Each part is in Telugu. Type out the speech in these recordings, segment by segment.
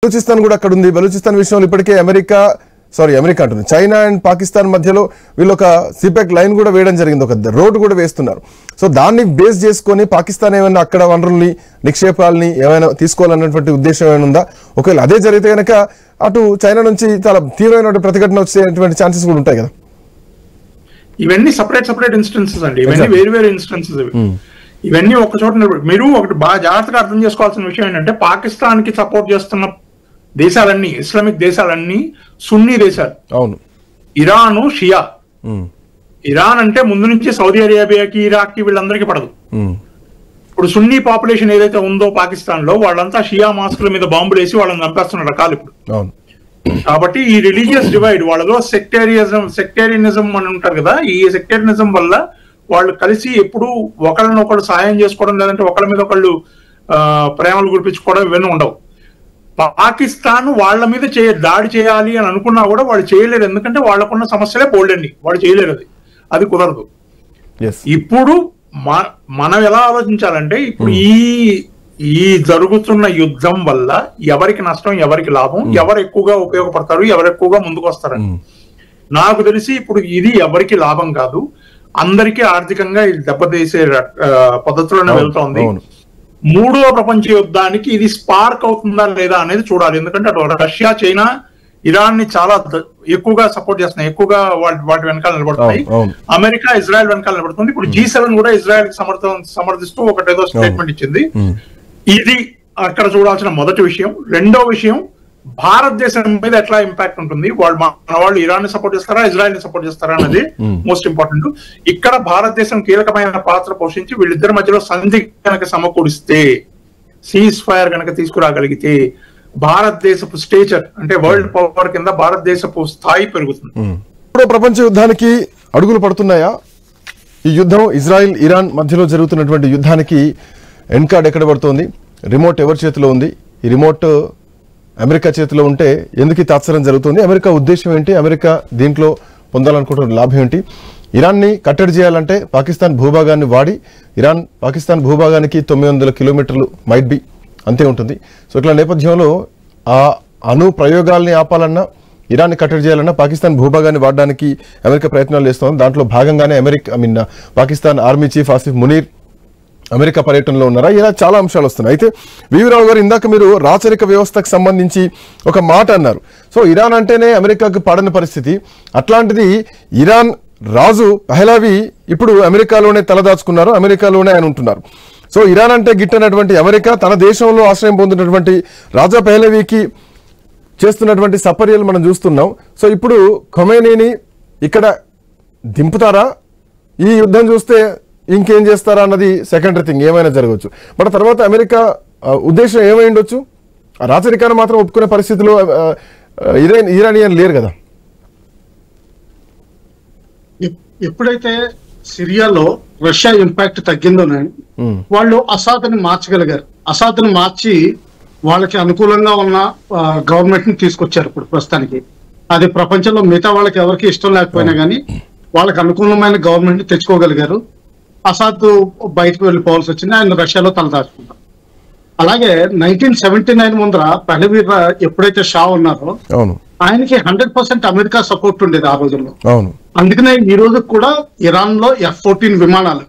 బలూచిస్తాన్ కూడా అక్కడ ఉంది. బలూచిస్తాన్ విషయంలో ఇప్పటికే అమెరికా అంటుంది, చైనా అండ్ పాకిస్తాన్ మధ్యలో వీళ్ళు ఒక సిపెక్ లైన్ కూడా వేయడం జరిగింది, ఒక రోడ్డు కూడా వేస్తున్నారు. సో దాన్ని బేస్ చేసుకొని పాకిస్తాన్ ఏమైనా అక్కడ వనరుల్ని నిక్షేపాలని ఏమైనా తీసుకోవాలన్నటువంటి ఉద్దేశం ఏమైనా ఉందా? ఒకవేళ అదే జరిగితే కనుక అటు చైనా నుంచి చాలా తీవ్రమైన ప్రతిఘటన వచ్చేటువంటి ఛాన్సెస్ కూడా ఉంటాయి కదా. ఇవన్నీ సపరేట్ ఇన్స్టెన్సెస్ అండి, ఇవన్నీ వేరు ఇన్స్టెన్సెస్. ఇవన్నీ ఒక చోట మీరు ఒకటి బాగా జాగ్రత్తగా అర్థం చేసుకోవాల్సిన విషయం ఏంటంటే, పాకిస్తాన్ కి సపోర్ట్ చేస్తున్న దేశాలన్నీ ఇస్లామిక్ దేశాలన్నీ సున్నీ దేశాలు. అవును, ఇరాను షియా. ఇరాన్ అంటే ముందు నుంచి సౌదీ అరేబియాకి, ఇరాక్ కి వీళ్ళందరికీ పడదు. ఇప్పుడు సున్నీ పాపులేషన్ ఏదైతే ఉందో పాకిస్తాన్ లో, వాళ్ళంతా షియా మాస్కుల మీద బాంబులు వేసి వాళ్ళని చంపేస్తున్న రకాలు ఇప్పుడు. కాబట్టి ఈ రిలీజియస్ డివైడ్ వాళ్ళలో సెక్టేరియనిజం అని ఉంటారు కదా, ఈ సెక్టేరియనిజం వల్ల వాళ్ళు కలిసి ఎప్పుడు ఒకళ్ళనొకళ్ళు సాయం చేసుకోవడం, లేదంటే ఒకళ్ళ మీద ఒకళ్ళు ప్రేమలు గురిపించుకోవడం ఇవన్నీ ఉండవు. పాకిస్తాన్ వాళ్ళ మీద దాడి చేయాలి అని అనుకున్నా కూడా వాళ్ళు చేయలేరు, ఎందుకంటే వాళ్ళకున్న సమస్యలే బోల్డండి, వాళ్ళు చేయలేరు, అది కుదరదు. ఇప్పుడు మనం ఎలా ఆలోచించాలంటే, ఇప్పుడు ఈ జరుగుతున్న యుద్ధం వల్ల ఎవరికి నష్టం, ఎవరికి లాభం, ఎవరు ఎక్కువగా ఉపయోగపడతారు, ఎవరు ఎక్కువగా ముందుకు వస్తారని నాకు తెలిసి ఇప్పుడు ఇది ఎవరికి లాభం కాదు, అందరికీ ఆర్థికంగా ఇది దెబ్బతీసే పద్ధతిలోనే వెళ్తోంది. మూడో ప్రపంచ యుద్ధానికి ఇది స్పార్క్ అవుతుందా లేదా అనేది చూడాలి. ఎందుకంటే అటు రష్యా, చైనా, ఇరాన్ ని చాలా ఎక్కువగా సపోర్ట్ చేస్తున్నాయి, ఎక్కువగా వాటి వెనకాల నిలబడుతున్నాయి. అమెరికా, ఇజ్రాయెల్ వెనకాల నిలబడుతుంది. ఇప్పుడు G7 కూడా ఇజ్రాయెల్ కి సమర్థిస్తూ ఒకటేదో స్టేట్మెంట్ ఇచ్చింది. ఇది అక్కడ చూడాల్సిన మొదటి విషయం. రెండో విషయం, భారతదేశం మీద ఎట్లా ఇంపాక్ట్ ఉంటుంది, మన వాళ్ళు ఇరాన్ ని సపోర్ట్ చేస్తారా, ఇజ్రాయెల్ ని సపోర్ట్ చేస్తారా అనేది మోస్ట్ ఇంపార్టెంట్. ఇక్కడ భారతదేశం కీలకమైన పాత్ర పోషించి వీళ్ళిద్దరి మధ్యలో సంధి కనుక సమకూరిస్తే, సీజ్ ఫైర్ కనుక తీసుకురాగలిగితే, భారతదేశపు స్టేచర్ అంటే వరల్డ్ పవర్ కింద భారతదేశపు స్థాయి పెరుగుతుంది. ఇప్పుడు ప్రపంచ యుద్ధానికి అడుగులు పడుతున్నాయా? ఈ యుద్ధం ఇజ్రాయెల్, ఇరాన్ మధ్యలో జరుగుతున్నటువంటి యుద్ధానికి ఎండ్ కార్డ్ ఎక్కడ పడుతోంది? రిమోట్ ఎవరి చేతిలో ఉంది? ఈ రిమోట్ అమెరికా చేతిలో ఉంటే ఎందుకు తాత్సరం జరుగుతుంది? అమెరికా ఉద్దేశం ఏంటి? అమెరికా దీంట్లో పొందాలనుకుంటున్న లాభం ఏంటి? ఇరాన్ని కట్టడి చేయాలంటే పాకిస్తాన్ భూభాగాన్ని వాడి, ఇరాన్ పాకిస్తాన్ భూభాగానికి 900 కిలోమీటర్లు మైట్ బి అంతే ఉంటుంది. సో ఇట్లా నేపథ్యంలో ఆ అణు ప్రయోగాల్ని ఆపాలన్నా, ఇరాన్ని కట్టడి చేయాలన్నా పాకిస్తాన్ భూభాగాన్ని వాడడానికి అమెరికా ప్రయత్నాలు చేస్తోంది. దాంట్లో భాగంగానే Pakistan army chief Asif Munir America పర్యటనలో ఉన్నారా? ఇలా చాలా అంశాలు వస్తున్నాయి. అయితే వివిరావు గారు, ఇందాక మీరు రాచరిక వ్యవస్థకు సంబంధించి ఒక మాట అన్నారు. సో ఇరాన్ అంటేనే అమెరికాకు పడని పరిస్థితి, అట్లాంటిది ఇరాన్ రాజు పహలావి ఇప్పుడు అమెరికాలోనే తలదాచుకున్నారు, అమెరికాలోనే ఆయన ఉంటున్నారు. సో ఇరాన్ అంటే గిట్టనటువంటి అమెరికా తన దేశంలో ఆశ్రయం పొందినటువంటి రాజా పహలవీకి చేస్తున్నటువంటి సపర్యలు మనం చూస్తున్నాం. సో ఇప్పుడు ఖొమైనీని ఇక్కడ దింపుతారా? ఈ యుద్ధం చూస్తే ఇంకేం చేస్తారా అన్నది సెకండరీ థింగ్, ఏమైనా జరగవచ్చు. బట్ తర్వాత అమెరికా ఉద్దేశం ఏమై ఉండొచ్చు? రాచరికాన్ని మాత్రం ఒప్పుకునే పరిస్థితిలో ఇరానియన్ లేరు కదా. ఎప్పుడైతే సిరియాలో రష్యా ఇంపాక్ట్ తగ్గిందోనే వాళ్ళు అసాద్ని మార్చగలిగారు. అసాద్ని మార్చి వాళ్ళకి అనుకూలంగా ఉన్న గవర్నమెంట్ ని తీసుకొచ్చారు. ఇప్పుడు ప్రస్తుతానికి అది ప్రపంచంలో మిగతా వాళ్ళకి ఎవరికి ఇష్టం లేకపోయినా కానీ వాళ్ళకి అనుకూలమైన గవర్నమెంట్ ని తెచ్చుకోగలిగారు. అసాద్ బయటకు వెళ్ళిపోవాల్సి వచ్చింది, ఆయన రష్యాలో తలదాచుకున్నారు. అలాగే 1979 ముందర పహలవీ ఎప్పుడైతే షా ఉన్నారో ఆయనకి 100% అమెరికా సపోర్ట్ ఉండేది ఆ రోజుల్లో. అందుకనే ఈ రోజు కూడా ఇరాన్ లో F-14 విమానాలు,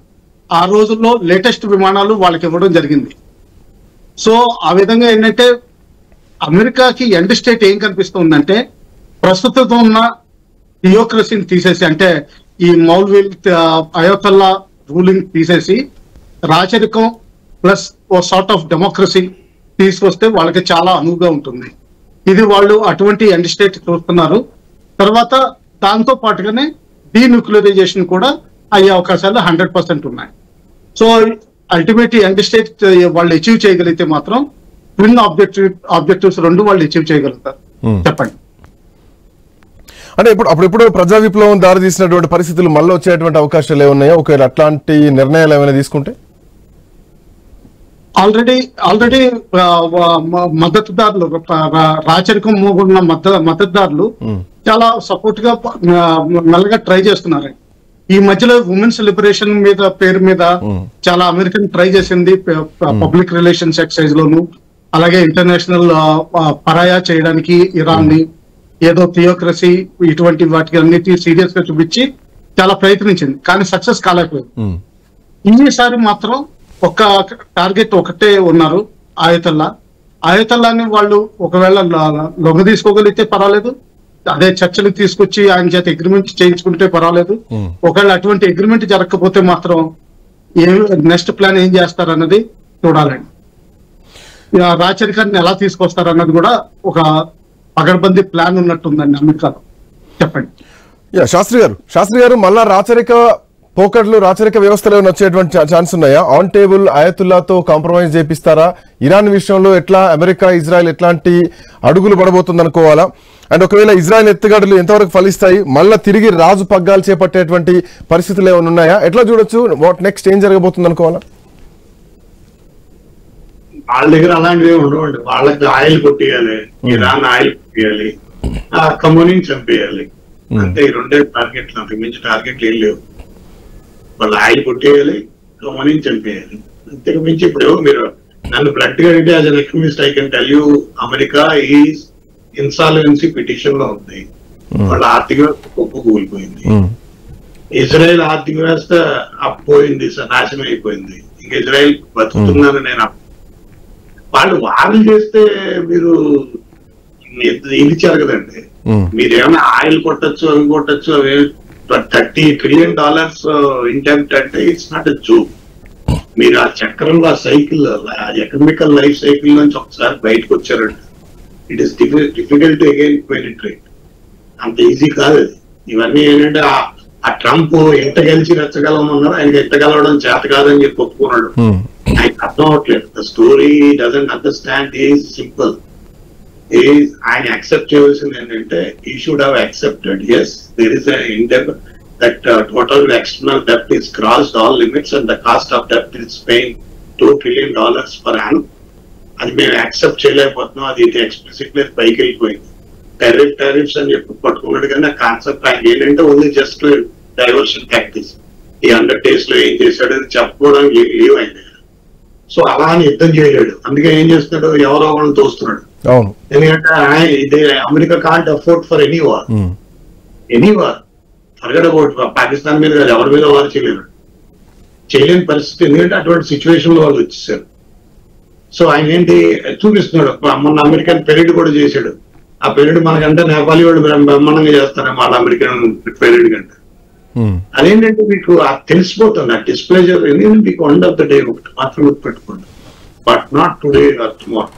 ఆ రోజుల్లో లేటెస్ట్ విమానాలు వాళ్ళకి ఇవ్వడం జరిగింది. సో ఆ విధంగా ఏంటంటే అమెరికాకి ఎండ్ స్టేట్ ఏం కనిపిస్తుందంటే, ప్రస్తుతం ఉన్న థియోక్రసీని తీసేసి, అంటే ఈ మౌల్వీ అయోతల్లా రూలింగ్ తీసేసి రాచరికం ప్లస్ ఓ సార్ట్ ఆఫ్ డెమోక్రసీ తీసుకొస్తే వాళ్ళకి చాలా అనువుగా ఉంటుంది. ఇది వాళ్ళు అటువంటి ఎండ్ స్టేట్ చూస్తున్నారు. తర్వాత దాంతో పాటుగానే డీన్యూక్లియరైజేషన్ కూడా అయ్యే అవకాశాలు 100% ఉన్నాయి. సో అల్టిమేట్ ఎండ్ స్టేట్ వాళ్ళు అచీవ్ చేయగలిగితే మాత్రం ట్విన్ ఆబ్జెక్టివ్స్ రెండు వాళ్ళు అచీవ్ చేయగలుగుతారు. చెప్పండి. అంటే అప్పుడెప్పుడు ప్రజా విప్లవం దారి తీసినటువంటి పరిస్థితులు మళ్ళీ వచ్చేటువంటి అవకాశాలు ఏమున్నాయో, ఒకవేళ అట్లాంటి నిర్ణయాలు ఏమైనా తీసుకుంటే? ఆల్రెడీ మద్దతుదారులు, రాచరికం మూగున్న మద్దతుదారులు చాలా సపోర్ట్ గా మెల్లగా ట్రై చేస్తున్నారు. ఈ మధ్యలో ఉమెన్స్ లిబరేషన్ పేరు మీద చాలా అమెరికన్ ట్రై చేసింది, పబ్లిక్ రిలేషన్స్ ఎక్సైజ్ లోను, అలాగే ఇంటర్నేషనల్ పరాయా చేయడానికి ఇరాన్ ని, ఏదో థియోక్రసీ ఇటువంటి వాటికి అన్నిటి సీరియస్ గా చూపించి చాలా ప్రయత్నించింది, కానీ సక్సెస్ కాలేకపోయింది. ఈసారి మాత్రం ఒక టార్గెట్ ఒకటే ఉన్నారు, ఆయతల్లాని వాళ్ళు ఒకవేళ లొంగ తీసుకోగలిగితే పర్వాలేదు, అదే చర్చలకు తీసుకొచ్చి ఆయన చేత అగ్రిమెంట్ చేయించుకుంటే పర్వాలేదు. ఒకవేళ అటువంటి అగ్రిమెంట్ జరగకపోతే మాత్రం నెక్స్ట్ ప్లాన్ ఏం చేస్తారన్నది చూడాలండి. రాచరికాన్ని ఎలా తీసుకొస్తారన్నది కూడా ఒక పగడ్బందీ ప్లాన్ ఉన్నట్టుందండి అమెరికాలో. చెప్పండి. శాస్త్రి గారు మళ్ళా రాచరిక పోకడ్లు, రాచరిక వ్యవస్థలో వచ్చేటువంటి ఛాన్స్ ఉన్నాయా? ఆన్ టేబుల్ ఆయతుల్లాతో కాంప్రమైజ్ చేపిస్తారా? ఇరాన్ విషయంలో ఎట్లా అమెరికా ఇజ్రాయెల్ ఎట్లాంటి అడుగులు పడబోతుంది అనుకోవాలా? అండ్ ఒకవేళ ఇజ్రాయెల్ ఎత్తుగడలు ఎంతవరకు ఫలిస్తాయి? మళ్ళా తిరిగి రాజు పగ్గాలు చేపట్టేటువంటి పరిస్థితులు ఏమైనా ఉన్నాయా? ఎట్లా చూడొచ్చు? వాట్ నెక్స్ట్ ఏం జరగబోతుంది అనుకోవాలా? వాళ్ళ దగ్గర అలాంటివి ఉండవండి. వాళ్ళకి ఆయిల్ కొట్టేయాలి, ఇరాన్ ఆయిల్ కొట్టేయాలి, కమ్యూనిని చంపేయాలి, అంతే. ఈ రెండే టార్గెట్లు, అంతకు మించి టార్గెట్లు ఏం లేవు. వాళ్ళు ఆయిల్ కొట్టేయాలి, కమ్యూనిని చంపేయాలి, అంతకు మించి. ఇప్పుడు మీరు నన్ను బ్లడ్ గా అంటే as an economist I can tell you, America is insolvency petition లో ఉంది. వాళ్ళ ఆర్థిక వ్యవస్థ కూలిపోయింది. ఇజ్రాయెల్ ఆర్థిక వ్యవస్థ పోయింది, నాశనం అయిపోయింది. ఇంకా ఇజ్రాయెల్ బతుకుతున్నాను నేను. వాళ్ళు వార్లు చేస్తే మీరు ఇది జరగదండి. మీరేమైనా ఆయిల్ కొట్టచ్చు, అవి కొట్టచ్చు, అవి $30 trillion ఇంటెంప్ట్ అంటే ఇట్స్ నాట్ ఎ జోక్. మీరు ఆ చక్రంలో, ఆ సైకిల్, ఎకనామికల్ లైఫ్ సైకిల్ నుంచి ఒకసారి బయటకు వచ్చారండి, it is difficult again penetrate. అంత ఈజీ కాదు అది. ఇవన్నీ ఏంటంటే ఆ ట్రంప్ ఎంత గెలిచి రెచ్చగలమన్నారు, ఆయనకి ఎంత గెలవడం చేత కాదని చెప్పి ఒప్పుకున్నాడు. ఆయనకు అర్థం అవట్లేదు. The story doesn't understand. Is simple. ఆయన యాక్సెప్ట్ చేయవలసింది ఏంటంటే, ఈ should have accepted, yes there is that total external డెప్ట్ is crossed all limits and the cost of డెప్ట్ is paying $2 trillion per annum. అది మేము యాక్సెప్ట్ చేయలేకపోతున్నాం. అది ఎక్స్ప్లిసిట్లీ పైకి వెళ్ళిపోయింది. టారిఫ్స్ అని చెప్పి పట్టుకున్నాడు, కానీ ఆ కాన్సెప్ట్ ఆయన ఏంటంటే ఓన్లీ జస్ట్ డైవర్షన్ టాక్టిక్స్. ఈ 100 days లో ఏం చేశాడు అది చెప్పుకోవడానికి లేవు ఆయన దగ్గర. సో అలా అని యుద్ధం చేయలేడు. అందుకే ఏం చేస్తున్నాడు, ఎవరో వాళ్ళని తోస్తున్నాడు. ఎందుకంటే ఇది America can't afford for any war. Forget about Pakistan మీద కాదు, ఎవరి మీద వారు చేయలేని పరిస్థితి. ఎందుకంటే అటువంటి సిచ్యువేషన్ లో వాళ్ళు వచ్చేసారు. సో ఆయన ఏంటి చూపిస్తున్నాడు. మొన్న అమెరికన్ పెరేడ్ కూడా చేశాడు. ఆ పెరేడ్ మనకంటే నేపాలీ వాళ్ళు బ్రహ్మాండంగా చేస్తారేమో వాళ్ళ అమెరికన్ పెరేడ్ కంటే. అదేంటంటే మీకు తెలిసిపోతుంది ఆ డిస్ప్లేజర్. ఎందుకంటే మీకు ఎండ్ ఆఫ్ ద డే ఒకటి మాత్రం పెట్టుకోండి, but not today or tomorrow.